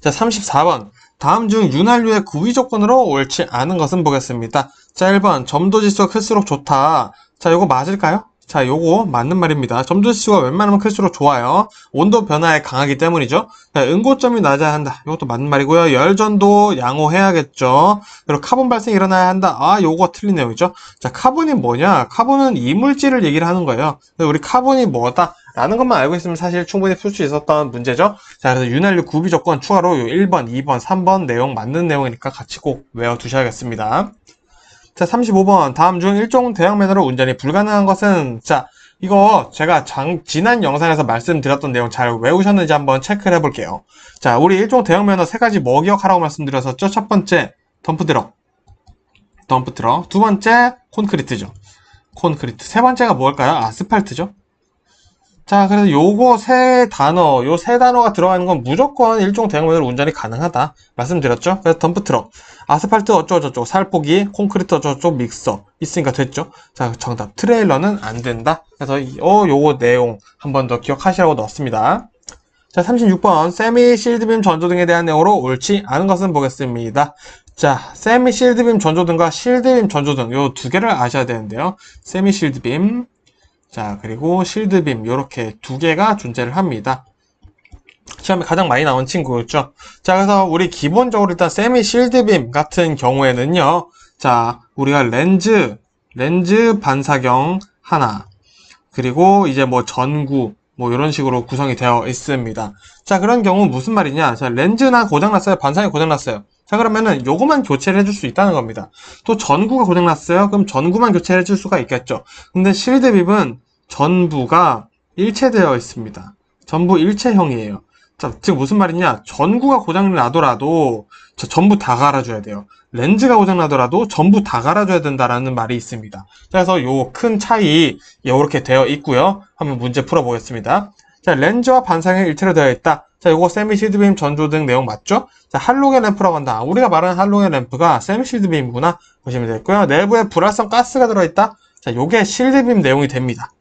자, 34번. 다음 중 윤활유의 구비 조건으로 옳지 않은 것은 보겠습니다. 자, 1번. 점도 지수가 클수록 좋다. 자, 요거 맞을까요? 자, 요거 맞는 말입니다. 점도 지수가 웬만하면 클수록 좋아요. 온도 변화에 강하기 때문이죠. 자, 응고점이 낮아야 한다. 이것도 맞는 말이고요. 열전도 양호해야겠죠. 그리고 카본 발생이 일어나야 한다. 아, 요거 틀린 내용이죠. 자, 카본이 뭐냐? 카본은 이물질을 얘기를 하는 거예요. 우리 카본이 뭐다? 라는 것만 알고 있으면 사실 충분히 풀 수 있었던 문제죠. 자, 그래서 윤활유 구비 조건 추가로 1번, 2번, 3번 내용 맞는 내용이니까 같이 꼭 외워두셔야겠습니다. 자, 35번. 다음 중 일종 대형 매너로 운전이 불가능한 것은, 자, 이거 제가 지난 영상에서 말씀드렸던 내용 잘 외우셨는지 한번 체크를 해볼게요. 자, 우리 일종 대형 매너 3가지 뭐 기억하라고 말씀드렸었죠? 첫 번째, 덤프드럭. 덤프 트럭. 두 번째, 콘크리트죠. 콘크리트. 세 번째가 뭘까요? 아스팔트죠. 자, 그래서 요 세 단어가 들어가는 건 무조건 일종 대형면허로 운전이 가능하다. 말씀드렸죠? 그래서 덤프트럭, 아스팔트 어쩌고저쩌고, 살포기, 콘크리트 어쩌고저쩌고, 믹서. 있으니까 됐죠? 자, 정답. 트레일러는 안 된다. 그래서, 요거 내용 한 번 더 기억하시라고 넣었습니다. 자, 36번. 세미 실드빔 전조등에 대한 내용으로 옳지 않은 것은 보겠습니다. 자, 세미 실드빔 전조등과 실드빔 전조등, 요 두 개를 아셔야 되는데요. 세미 실드빔. 자, 그리고 실드빔 요렇게 두 개가 존재를 합니다. 시험에 가장 많이 나온 친구였죠. 자, 그래서 우리 기본적으로 일단 세미 실드빔 같은 경우에는요. 자, 우리가 렌즈 반사경 하나, 그리고 이제 뭐 전구 뭐 이런 식으로 구성이 되어 있습니다. 자, 그런 경우 무슨 말이냐? 자, 렌즈나 고장났어요. 반사경이 고장났어요. 자, 그러면은 요거만 교체를 해줄 수 있다는 겁니다. 또 전구가 고장났어요. 그럼 전구만 교체를 해줄 수가 있겠죠. 근데 실드빔은 전부가 일체되어 있습니다. 전부 일체형이에요. 자, 즉 무슨 말이냐? 전구가 고장이 나더라도 전부 다 갈아줘야 돼요. 렌즈가 고장나더라도 전부 다 갈아줘야 된다라는 말이 있습니다. 그래서 요 큰 차이 이렇게 되어 있고요. 한번 문제 풀어보겠습니다. 자, 렌즈와 반사경이 일체로 되어 있다. 자, 요거 세미실드빔 전조등 내용 맞죠? 자, 할로겐 램프라고 한다. 우리가 말하는 할로겐 램프가 세미실드빔이구나 보시면 되겠고요. 내부에 불활성 가스가 들어있다. 자, 요게 실드빔 내용이 됩니다.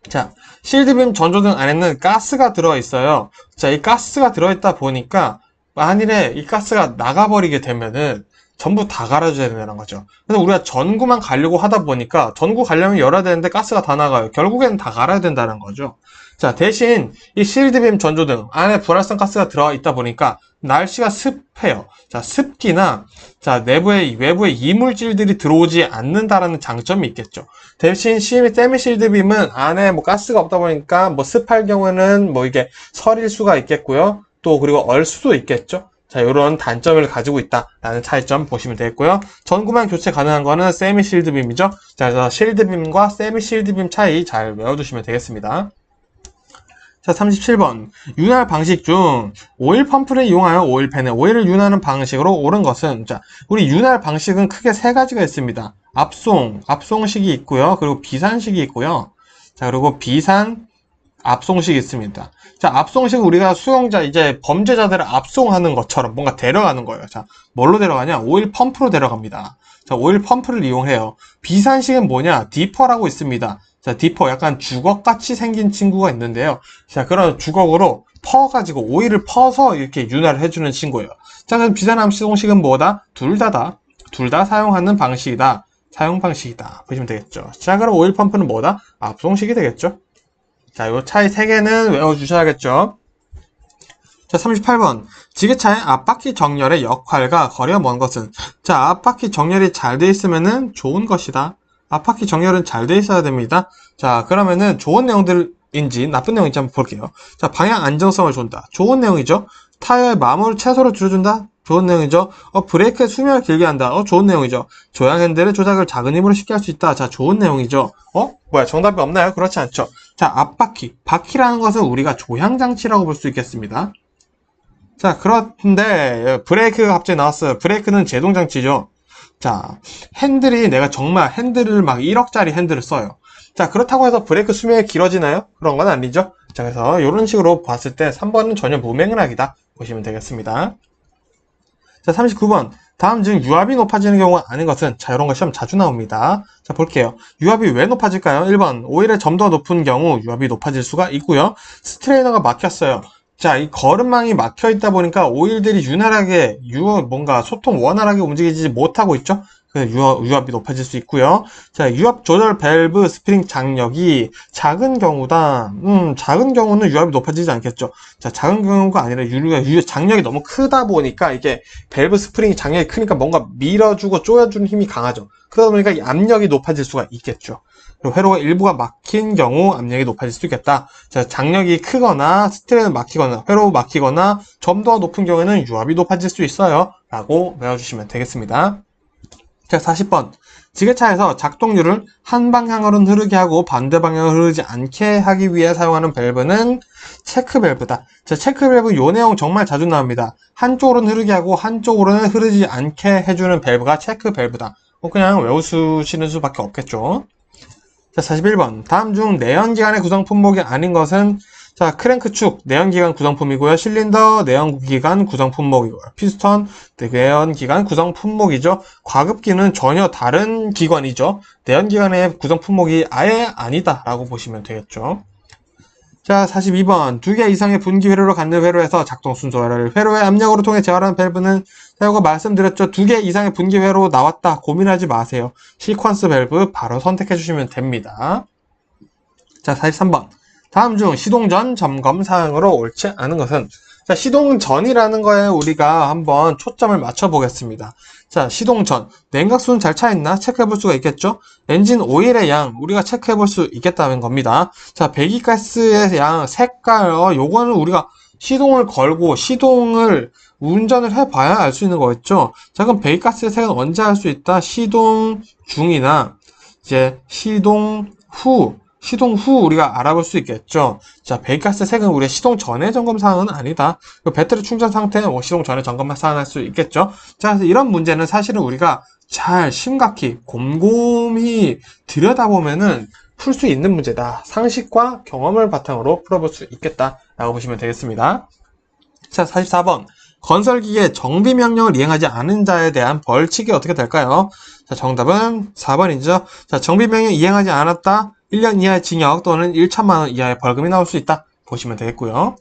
자, 실드빔 전조등 안에는 가스가 들어있어요. 자, 이 가스가 들어있다 보니까 만일에 이 가스가 나가버리게 되면은 전부 다 갈아줘야 된다는 거죠. 그래서 우리가 전구만 갈려고 하다 보니까 전구 갈려면 열어야 되는데 가스가 다 나가요. 결국에는 다 갈아야 된다는 거죠. 자, 대신 이 실드빔 전조등 안에 불활성 가스가 들어있다 보니까 날씨가 습해요. 자, 습기나 자, 외부에 이물질들이 들어오지 않는다라는 장점이 있겠죠. 대신 세미 실드빔은 안에 뭐 가스가 없다 보니까 뭐 습할 경우에는 뭐 이게 설일 수가 있겠고요. 또 그리고 얼 수도 있겠죠. 자, 이런 단점을 가지고 있다라는 차이점 보시면 되겠고요. 전구만 교체 가능한 거는 세미 실드빔이죠. 자, 그래서 실드빔과 세미 실드빔 차이 잘 외워두시면 되겠습니다. 자, 37번. 윤활 방식 중 오일 펌프를 이용하여 오일팬에 오일을 윤하는 방식으로 옳은 것은, 자, 우리 윤활 방식은 크게 세 가지가 있습니다. 압송식이 있고요. 그리고 비산식이 있고요. 자, 그리고 압송식이 있습니다. 자, 압송식은 우리가 이제 범죄자들을 압송하는 것처럼 뭔가 데려가는 거예요. 자, 뭘로 데려가냐? 오일 펌프로 데려갑니다. 자, 오일 펌프를 이용해요. 비산식은 뭐냐? 디퍼라고 있습니다. 자, 디퍼 약간 주걱같이 생긴 친구가 있는데요. 자, 그런 주걱으로 퍼가지고 오일을 퍼서 이렇게 윤활을 해주는 친구예요. 자, 그럼 비산압송식은 뭐다? 둘 다 사용하는 방식이다. 사용 방식이다. 보시면 되겠죠. 자, 그럼 오일 펌프는 뭐다? 압송식이 되겠죠. 자, 요 차이 3개는 외워주셔야겠죠. 자, 38번. 지게차의 앞바퀴 정렬의 역할과 거리가 먼 것은? 자, 앞바퀴 정렬이 잘 돼 있으면은 좋은 것이다. 앞바퀴 정렬은 잘 돼 있어야 됩니다. 자, 그러면은 좋은 내용들인지 나쁜 내용인지 한번 볼게요. 자, 방향 안정성을 준다. 좋은 내용이죠. 타이어의 마모를 최소로 줄여준다. 좋은 내용이죠. 브레이크의 수명을 길게 한다. 좋은 내용이죠. 조향 핸들의 조작을 작은 힘으로 쉽게 할 수 있다. 자, 좋은 내용이죠. 뭐야, 정답이 없나요? 그렇지 않죠. 자, 앞바퀴. 바퀴라는 것은 우리가 조향장치라고 볼 수 있겠습니다. 자, 그런데 브레이크가 갑자기 나왔어요. 브레이크는 제동장치죠. 자, 내가 정말 핸들을 막 1억짜리 핸들을 써요. 자, 그렇다고 해서 브레이크 수명이 길어지나요? 그런 건 아니죠. 자, 그래서 이런 식으로 봤을 때 3번은 전혀 무맥락이다 보시면 되겠습니다. 자, 39번. 다음 중 유압이 높아지는 경우가 아닌 것은? 자, 이런 거 시험 자주 나옵니다. 자, 볼게요. 유압이 왜 높아질까요? 1번. 오일의 점도가 높은 경우 유압이 높아질 수가 있고요. 스트레이너가 막혔어요. 자, 이 거름망이 막혀 있다 보니까 오일들이 뭔가 원활하게 움직이지 못하고 있죠? 그래서 유압이 높아질 수 있고요. 자, 유압 조절 밸브 스프링 장력이 작은 경우다. 작은 경우는 유압이 높아지지 않겠죠. 자, 작은 경우가 아니라 장력이 너무 크다 보니까 이게 밸브 스프링 장력이 크니까 뭔가 밀어주고 조여주는 힘이 강하죠. 그러다 보니까 이 압력이 높아질 수가 있겠죠. 그리고 회로가 일부가 막힌 경우 압력이 높아질 수 있겠다. 자, 장력이 크거나 스트레는 막히거나 회로 막히거나 점도가 높은 경우에는 유압이 높아질 수 있어요. 라고 외워주시면 되겠습니다. 자, 40번. 지게차에서 작동률을 한 방향으로는 흐르게 하고 반대 방향으로 흐르지 않게 하기 위해 사용하는 밸브는 체크 밸브다. 자, 체크 밸브 요 내용 정말 자주 나옵니다. 한쪽으로는 흐르게 하고 한쪽으로는 흐르지 않게 해주는 밸브가 체크 밸브다. 그냥 외우시는 수밖에 없겠죠. 자, 41번. 다음 중 내연기관의 구성 품목이 아닌 것은 자, 크랭크축 내연기관 구성품이고요. 실린더 내연기관 구성품목이고요. 피스톤 내연기관 구성품목이죠. 과급기는 전혀 다른 기관이죠. 내연기관의 구성품목이 아예 아니다라고 보시면 되겠죠. 자, 42번. 2개 이상의 분기 회로를 갖는 회로에서 작동 순서를 회로의 압력으로 통해 제어하는 밸브는 자, 이거 말씀드렸죠. 2개 이상의 분기 회로 나왔다. 고민하지 마세요. 시퀀스 밸브 바로 선택해 주시면 됩니다. 자, 43번. 다음 중 시동 전 점검 사항으로 옳지 않은 것은 자, 시동 전이라는 거에 우리가 한번 초점을 맞춰 보겠습니다. 자, 시동 전 냉각수는 잘 차 있나 체크해 볼 수가 있겠죠. 엔진 오일의 양 우리가 체크해 볼 수 있겠다는 겁니다. 자, 배기가스의 양 색깔 요거는 우리가 시동을 걸고 시동을 운전을 해 봐야 알 수 있는 거겠죠. 자, 그럼 배기가스의 색은 언제 알 수 있다? 시동 중이나 이제 시동 후 우리가 알아볼 수 있겠죠. 자, 배기가스 색은 우리가 시동 전에 점검 사항은 아니다. 배터리 충전 상태, 시동 전에 점검 사항 할 수 있겠죠. 자, 그래서 이런 문제는 사실은 우리가 잘 심각히 곰곰이 들여다보면은 풀 수 있는 문제다. 상식과 경험을 바탕으로 풀어볼 수 있겠다라고 보시면 되겠습니다. 자, 44번. 건설기계 정비 명령을 이행하지 않은 자에 대한 벌칙이 어떻게 될까요? 자, 정답은 4번이죠. 자, 정비 명령 이행하지 않았다. 1년 이하의 징역 또는 1천만 원 이하의 벌금이 나올 수 있다. 보시면 되겠고요.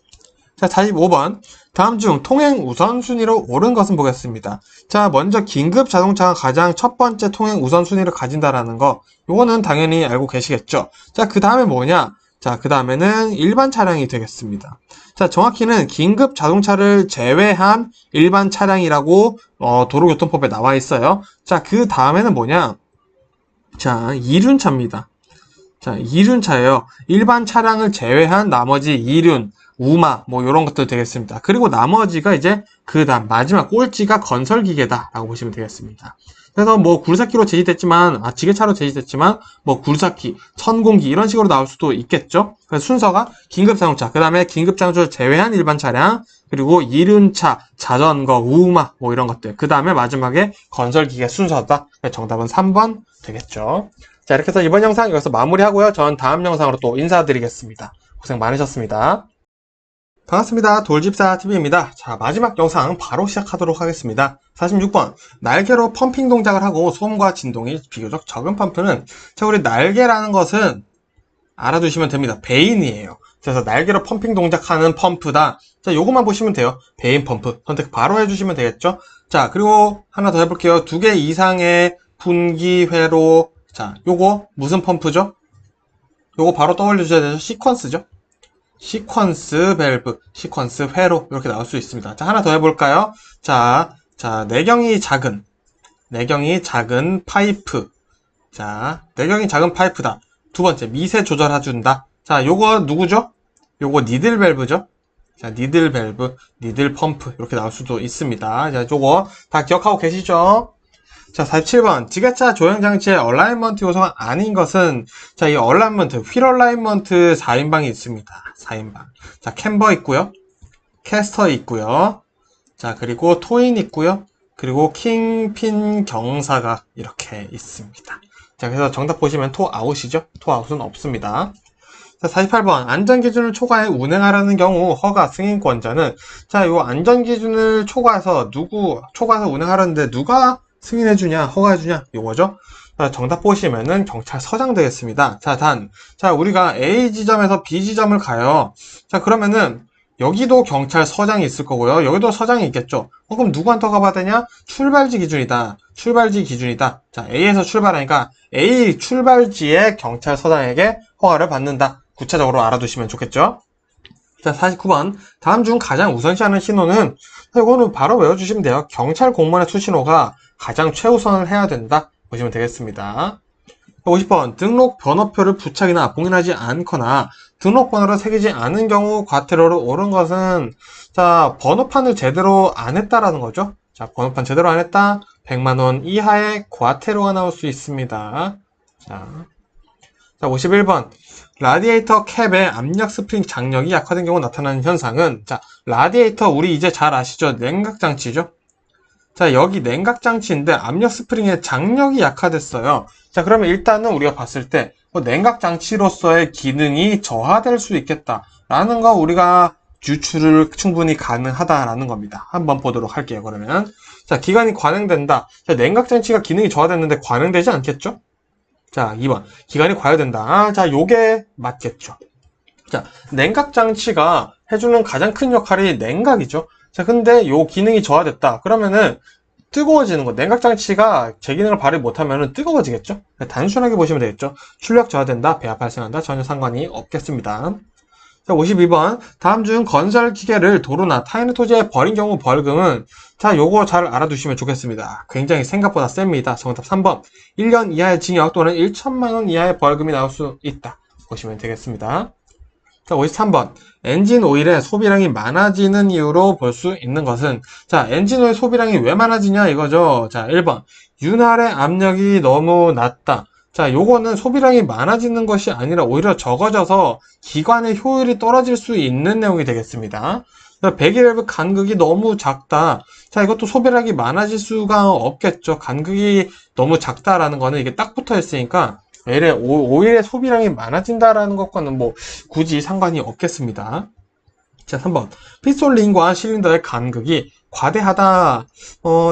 자, 45번. 다음 중 통행 우선순위로 옳은 것은 보겠습니다. 자, 먼저 긴급 자동차가 가장 첫 번째 통행 우선순위를 가진다라는 거. 요거는 당연히 알고 계시겠죠. 자, 그 다음에 뭐냐? 자, 그 다음에는 일반 차량이 되겠습니다. 자, 정확히는 긴급 자동차를 제외한 일반 차량이라고 도로교통법에 나와 있어요. 자, 그 다음에는 뭐냐? 자, 이륜차입니다. 자, 이륜차예요. 일반 차량을 제외한 나머지 이륜, 우마, 이런 것들 되겠습니다. 그리고 나머지가 이제 그 다음 마지막 꼴찌가 건설기계다라고 보시면 되겠습니다. 그래서 굴삭기로 제시됐지만, 지게차로 제시됐지만, 굴삭기, 천공기 이런 식으로 나올 수도 있겠죠. 그래서 순서가 긴급자동차, 그 다음에 긴급자동차를 제외한 일반 차량, 그리고 이륜차, 자전거, 우마, 이런 것들. 그 다음에 마지막에 건설기계 순서다. 정답은 3번 되겠죠. 자, 이렇게 해서 이번 영상 여기서 마무리하고요. 전 다음 영상으로 또 인사드리겠습니다. 고생 많으셨습니다. 반갑습니다. 돌집사TV입니다. 자, 마지막 영상 바로 시작하도록 하겠습니다. 46번. 날개로 펌핑 동작을 하고 소음과 진동이 비교적 적은 펌프는 자, 우리 날개라는 것은 알아두시면 됩니다. 베인이에요. 그래서 날개로 펌핑 동작하는 펌프다. 자, 요것만 보시면 돼요. 베인 펌프. 선택 바로 해주시면 되겠죠. 자, 그리고 하나 더 해볼게요. 2개 이상의 분기회로. 자, 요거 무슨 펌프죠? 요거 바로 떠올려주셔야 되죠. 시퀀스죠. 시퀀스 밸브, 시퀀스 회로 이렇게 나올 수 있습니다. 자, 하나 더 해볼까요? 자, 내경이 작은 파이프. 자, 내경이 작은 파이프다. 두 번째, 미세 조절해준다. 자, 요거 누구죠? 요거 니들 밸브죠? 자, 니들 밸브, 니들 펌프 이렇게 나올 수도 있습니다. 자, 요거 다 기억하고 계시죠? 자, 47번. 지게차 조향장치의 얼라이먼트 요소가 아닌 것은, 자, 이 얼라이먼트, 휠 얼라이먼트 4인방이 있습니다. 4인방. 자, 캠버 있고요. 캐스터 있고요. 자, 그리고 토인 있고요. 그리고 킹핀 경사가 이렇게 있습니다. 자, 그래서 정답 보시면 토 아웃이죠? 토 아웃은 없습니다. 자, 48번. 안전기준을 초과해 운행하라는 경우 허가 승인권자는, 자, 요 안전기준을 초과해서 운행하라는데 누가 승인해주냐, 허가해주냐, 요거죠. 자, 정답 보시면은 경찰서장 되겠습니다. 자, 우리가 A 지점에서 B 지점을 가요. 자, 그러면은 여기도 경찰서장이 있을 거고요. 여기도 서장이 있겠죠. 그럼 누구한테 허가받아야 되냐? 출발지 기준이다. 자, A에서 출발하니까 A 출발지의 경찰서장에게 허가를 받는다. 구체적으로 알아두시면 좋겠죠. 자, 49번. 다음 중 가장 우선시하는 신호는, 이거는 바로 외워주시면 돼요. 경찰 공무원의 수신호가 가장 최우선을 해야 된다. 보시면 되겠습니다. 50번. 등록 번호표를 부착이나 봉인하지 않거나 등록번호를 새기지 않은 경우 과태료로 오른 것은, 자, 번호판을 제대로 안 했다라는 거죠. 자, 번호판 제대로 안 했다. 100만원 이하의 과태료가 나올 수 있습니다. 자, 51번. 라디에이터 캡의 압력 스프링 장력이 약화된 경우 나타나는 현상은, 자, 라디에이터 우리 이제 잘 아시죠? 냉각장치죠? 자, 여기 냉각장치인데 압력 스프링의 장력이 약화됐어요. 자, 그러면 일단은 우리가 봤을 때 냉각장치로서의 기능이 저하될 수 있겠다라는 거 우리가 유출을 충분히 가능하다라는 겁니다. 한번 보도록 할게요. 그러면 자, 기관이 관행된다. 자, 냉각장치가 기능이 저하됐는데 관행되지 않겠죠? 자, 2번 기관이 과열된다. 자, 요게 맞겠죠. 자, 냉각장치가 해주는 가장 큰 역할이 냉각이죠. 자, 근데 요 기능이 저하됐다. 그러면은 뜨거워지는 거. 냉각장치가 제 기능을 발휘 못하면은 뜨거워지겠죠? 단순하게 보시면 되겠죠. 출력 저하된다. 배합 발생한다. 전혀 상관이 없겠습니다. 자, 52번. 다음 중 건설 기계를 도로나 타인의 토지에 버린 경우 벌금은, 자, 요거 잘 알아두시면 좋겠습니다. 굉장히 생각보다 셉니다. 정답 3번. 1년 이하의 징역 또는 1천만 원 이하의 벌금이 나올 수 있다. 보시면 되겠습니다. 자, 53번. 엔진 오일의 소비량이 많아지는 이유로 볼 수 있는 것은, 자, 엔진 오일 소비량이 왜 많아지냐 이거죠. 자, 1번. 윤활의 압력이 너무 낮다. 자, 요거는 소비량이 많아지는 것이 아니라 오히려 적어져서 기관의 효율이 떨어질 수 있는 내용이 되겠습니다. 배기밸브 간극이 너무 작다. 자, 이것도 소비량이 많아질 수가 없겠죠. 간극이 너무 작다라는 거는 이게 딱 붙어 있으니까 오일의 소비량이 많아진다라는 것과는 뭐 굳이 상관이 없겠습니다. 자, 3번. 피스톤 링과 실린더의 간극이 과대하다.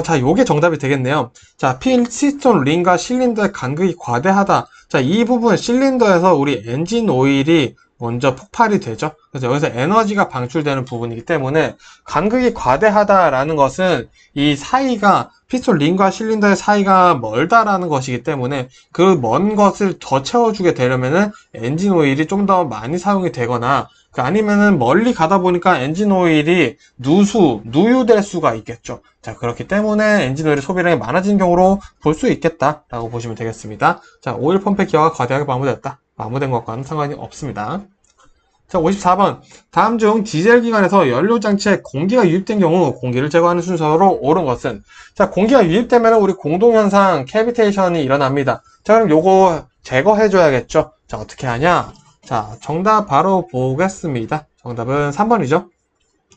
자, 요게 정답이 되겠네요. 자, 피스톤 링과 실린더의 간극이 과대하다. 자, 이 부분 실린더에서 우리 엔진 오일이 먼저 폭발이 되죠. 그래서 여기서 에너지가 방출되는 부분이기 때문에 간극이 과대하다라는 것은 이 사이가 피스톤 링과 실린더의 사이가 멀다라는 것이기 때문에 그 먼 것을 더 채워주게 되려면은 엔진 오일이 좀 더 많이 사용이 되거나 아니면은 멀리 가다 보니까 엔진 오일이 누유될 수가 있겠죠. 자, 그렇기 때문에 엔진 오일의 소비량이 많아진 경우로 볼 수 있겠다라고 보시면 되겠습니다. 자, 오일 펌프의 기화가 과대하게 마모됐다. 마모된 것과는 상관이 없습니다. 자, 54번. 다음 중 디젤 기관에서 연료 장치에 공기가 유입된 경우 공기를 제거하는 순서로 옳은 것은, 자, 공기가 유입되면 우리 공동현상 캐비테이션이 일어납니다. 자, 그럼 요거 제거해줘야겠죠. 자, 어떻게 하냐? 자, 정답 바로 보겠습니다. 정답은 3번이죠.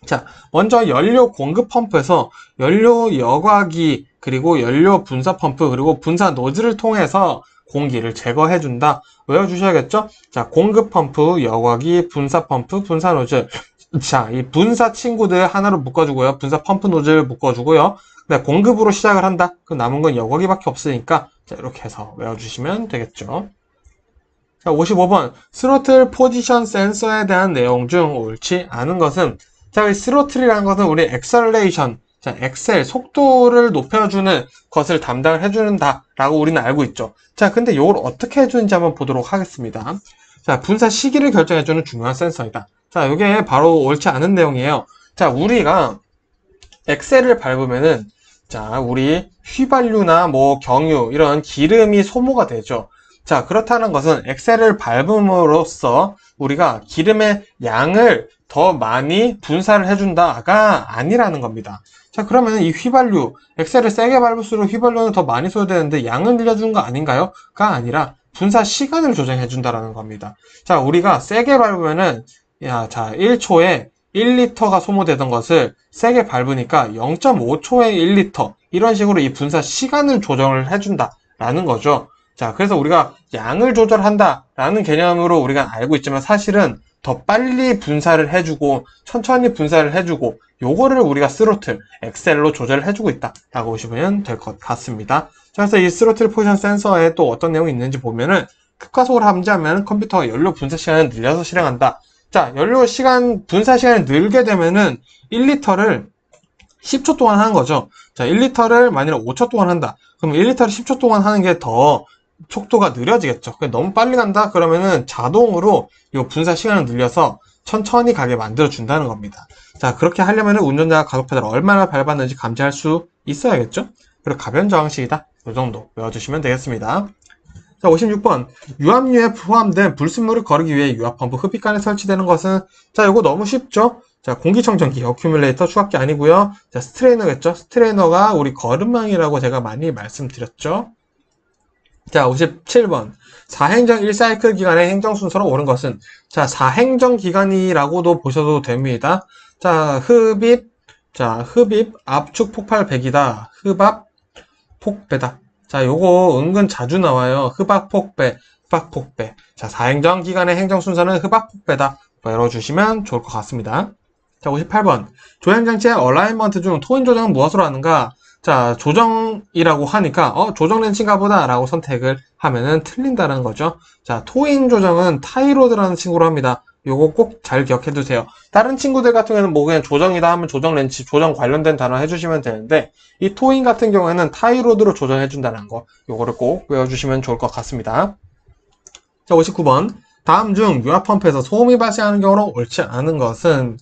자, 먼저 연료 공급 펌프에서 연료 여과기, 그리고 연료 분사 펌프, 그리고 분사 노즐을 통해서 공기를 제거해준다. 외워주셔야겠죠? 자, 공급 펌프, 여과기, 분사 펌프, 분사 노즐. 자, 이 분사 친구들 하나로 묶어주고요. 분사 펌프 노즐 묶어주고요. 네, 공급으로 시작을 한다. 그럼 남은 건 여과기밖에 없으니까, 자, 이렇게 해서 외워주시면 되겠죠. 자, 55번. 스로틀 포지션 센서에 대한 내용 중 옳지 않은 것은, 자, 이 스로틀이라는 것은 우리 엑셀레이션, 자, 엑셀, 속도를 높여주는 것을 담당을 해주는다 라고 우리는 알고 있죠. 자, 근데 이걸 어떻게 해주는지 한번 보도록 하겠습니다. 자, 분사 시기를 결정해주는 중요한 센서이다. 자, 이게 바로 옳지 않은 내용이에요. 자, 우리가 엑셀을 밟으면은, 자, 우리 휘발유나 뭐 경유, 이런 기름이 소모가 되죠. 자, 그렇다는 것은 엑셀을 밟음으로써 우리가 기름의 양을 더 많이 분사를 해준다가 아니라는 겁니다. 자, 그러면 이 휘발유, 엑셀을 세게 밟을수록 휘발유는 더 많이 소요되는데 양을 늘려주는 거 아닌가요? 가 아니라 분사 시간을 조정해준다라는 겁니다. 자, 우리가 세게 밟으면은, 자, 1초에 1리터가 소모되던 것을 세게 밟으니까 0.5초에 1리터, 이런 식으로 이 분사 시간을 조정을 해준다라는 거죠. 자, 그래서 우리가 양을 조절한다라는 개념으로 우리가 알고 있지만 사실은 더 빨리 분사를 해주고 천천히 분사를 해주고 요거를 우리가 스로틀, 엑셀로 조절을 해주고 있다라고 보시면 될 것 같습니다. 자, 그래서 이 스로틀 포지션 센서에 또 어떤 내용이 있는지 보면은 극과속을 함재하면 컴퓨터가 연료 분사 시간을 늘려서 실행한다. 자, 연료 시간, 분사 시간을 늘게 되면은 1리터를 10초 동안 하는 거죠. 자, 1리터를 만약에 5초 동안 한다. 그럼 1리터를 10초 동안 하는 게 더 속도가 느려지겠죠. 너무 빨리 간다? 그러면은 자동으로 이 분사 시간을 늘려서 천천히 가게 만들어 준다는 겁니다. 자, 그렇게 하려면 운전자가 가속 페달을 얼마나 밟았는지 감지할 수 있어야겠죠. 그리고 가변 저항식이다. 이 정도 외워주시면 되겠습니다. 자, 56번. 유압유에 포함된 불순물을 거르기 위해 유압펌프 흡입관에 설치되는 것은, 자, 이거 너무 쉽죠? 자, 공기청정기, 어큐뮬레이터, 추각기 아니고요. 자, 스트레이너겠죠? 스트레이너가 우리 거름망이라고 제가 많이 말씀드렸죠? 자, 57번. 4행정 1사이클 기간의 행정 순서로 옳은 것은, 자, 4행정 기간이라고도 보셔도 됩니다. 자, 흡입, 자, 흡입, 압축, 폭발, 배기다. 흡압, 폭배다. 자, 요거 은근 자주 나와요. 흡압, 폭배, 흡압, 폭배. 자, 사행정기관의 행정 순서는 흡압, 폭배다. 외워주시면 좋을 것 같습니다. 자, 58번. 조향장치의 어라이먼트 중 토인 조정은 무엇으로 하는가? 자, 조정이라고 하니까, 조정 렌치인가 보다 라고 선택을 하면은 틀린다는 거죠. 자, 토인 조정은 타이로드라는 친구로 합니다. 요거 꼭 잘 기억해 두세요. 다른 친구들 같은 경우에는 뭐 그냥 조정이다 하면 조정 렌치, 조정 관련된 단어 해주시면 되는데, 이 토인 같은 경우에는 타이로드로 조정해 준다는 거, 요거를 꼭 외워주시면 좋을 것 같습니다. 자, 59번. 다음 중 유압 펌프에서 소음이 발생하는 경우로 옳지 않은 것은,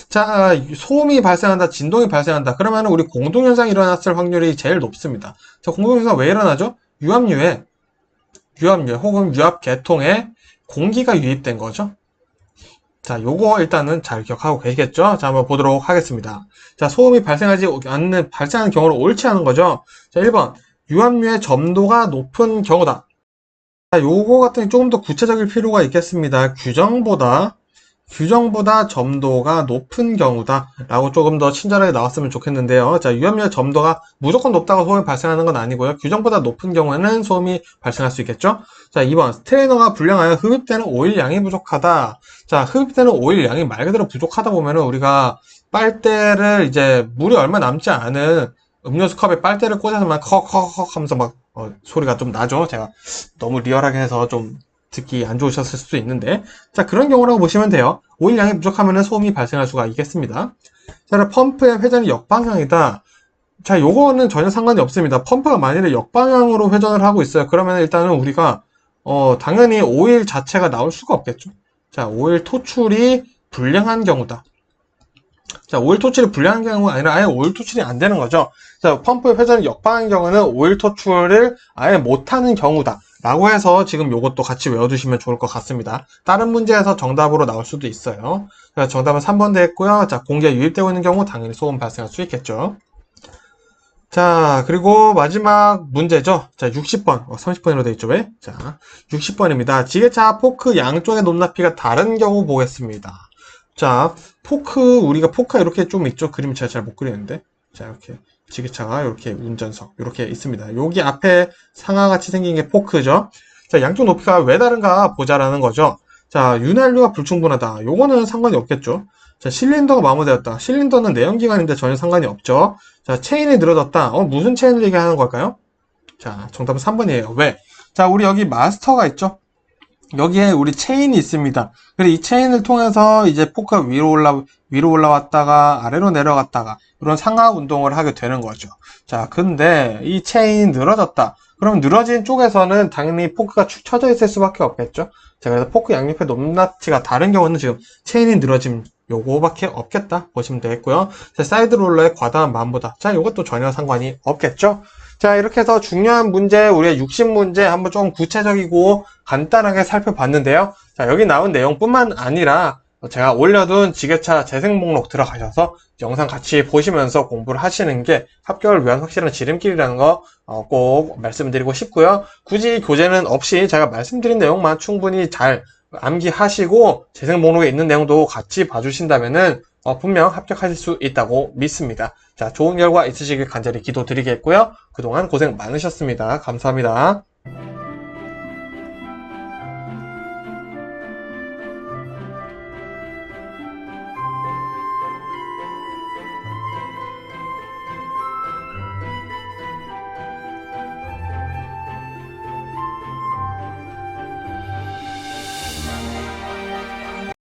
자, 소음이 발생한다, 진동이 발생한다. 그러면 우리 공동현상이 일어났을 확률이 제일 높습니다. 자, 공동현상 왜 일어나죠? 유압류에 혹은 유압 계통에 공기가 유입된 거죠. 자, 요거 일단은 잘 기억하고 계시겠죠? 자, 한번 보도록 하겠습니다. 자, 소음이 발생하는 경우로 옳지 않은 거죠. 자, 1번. 유압류의 점도가 높은 경우다. 자, 요거 같은 게 조금 더 구체적일 필요가 있겠습니다. 규정보다 점도가 높은 경우다 라고 조금 더 친절하게 나왔으면 좋겠는데요. 자, 유압류의 점도가 무조건 높다고 소음이 발생하는 건 아니고요. 규정보다 높은 경우에는 소음이 발생할 수 있겠죠. 자, 2번. 스트레이너가 불량하여 흡입되는 오일 양이 부족하다. 자, 흡입되는 오일 양이 말 그대로 부족하다 보면은 우리가 빨대를 이제 물이 얼마 남지 않은 음료수 컵에 빨대를 꽂아서 막 컥컥컥 하면서 막 소리가 좀 나죠. 제가 너무 리얼하게 해서 좀 듣기 안 좋으셨을 수도 있는데, 자, 그런 경우라고 보시면 돼요. 오일 양이 부족하면 소음이 발생할 수가 있겠습니다. 자, 펌프의 회전이 역방향이다. 자, 요거는 전혀 상관이 없습니다. 펌프가 만일에 역방향으로 회전을 하고 있어요. 그러면 일단은 우리가 당연히 오일 자체가 나올 수가 없겠죠. 자, 오일 토출이 불량한 경우다. 자, 오일 토출이 불량한 경우가 아니라 아예 오일 토출이 안 되는 거죠. 자, 펌프의 회전이 역방향인 경우는 오일 토출을 아예 못하는 경우다 라고 해서 지금 요것도 같이 외워두시면 좋을 것 같습니다. 다른 문제에서 정답으로 나올 수도 있어요. 자, 정답은 3번 되겠고요. 자, 공기가 유입되고 있는 경우 당연히 소음 발생할 수 있겠죠. 자, 그리고 마지막 문제죠. 자, 60번. 30번으로 되어 있죠, 왜? 자, 60번입니다. 지게차 포크 양쪽의 높낮이가 다른 경우 보겠습니다. 자, 우리가 포크가 이렇게 좀 있죠? 그림 제가 잘 못 그리는데. 자, 이렇게 지게차가 이렇게 운전석 이렇게 있습니다. 여기 앞에 상하같이 생긴 게 포크죠. 자, 양쪽 높이가 왜 다른가 보자라는 거죠. 자, 윤활유가 불충분하다. 요거는 상관이 없겠죠. 자, 실린더가 마모되었다. 실린더는 내연기관인데 전혀 상관이 없죠. 자, 체인이 늘어졌다. 무슨 체인을 얘기하는 걸까요? 자, 정답은 3번이에요. 왜? 자, 우리 여기 마스터가 있죠? 여기에 우리 체인이 있습니다. 그리고 이 체인을 통해서 이제 포크가 위로 올라왔다가 아래로 내려갔다가 이런 상하 운동을 하게 되는 거죠. 자, 근데 이 체인이 늘어졌다. 그럼 늘어진 쪽에서는 당연히 포크가 축 처져 있을 수밖에 없겠죠. 자, 그래서 포크 양옆의 높낮이가 다른 경우는 지금 체인이 늘어짐 요거밖에 없겠다 보시면 되겠고요. 자, 사이드 롤러의 과다한 만보다. 자, 요것도 전혀 상관이 없겠죠. 자, 이렇게 해서 중요한 문제, 우리의 60문제 한번 좀 구체적이고 간단하게 살펴봤는데요. 자, 여기 나온 내용뿐만 아니라 제가 올려둔 지게차 재생 목록 들어가셔서 영상 같이 보시면서 공부를 하시는 게 합격을 위한 확실한 지름길이라는 거 꼭 말씀드리고 싶고요. 굳이 교재는 없이 제가 말씀드린 내용만 충분히 잘 암기하시고 재생 목록에 있는 내용도 같이 봐주신다면은 분명 합격하실 수 있다고 믿습니다. 자, 좋은 결과 있으시길 간절히 기도드리겠고요. 그동안 고생 많으셨습니다. 감사합니다.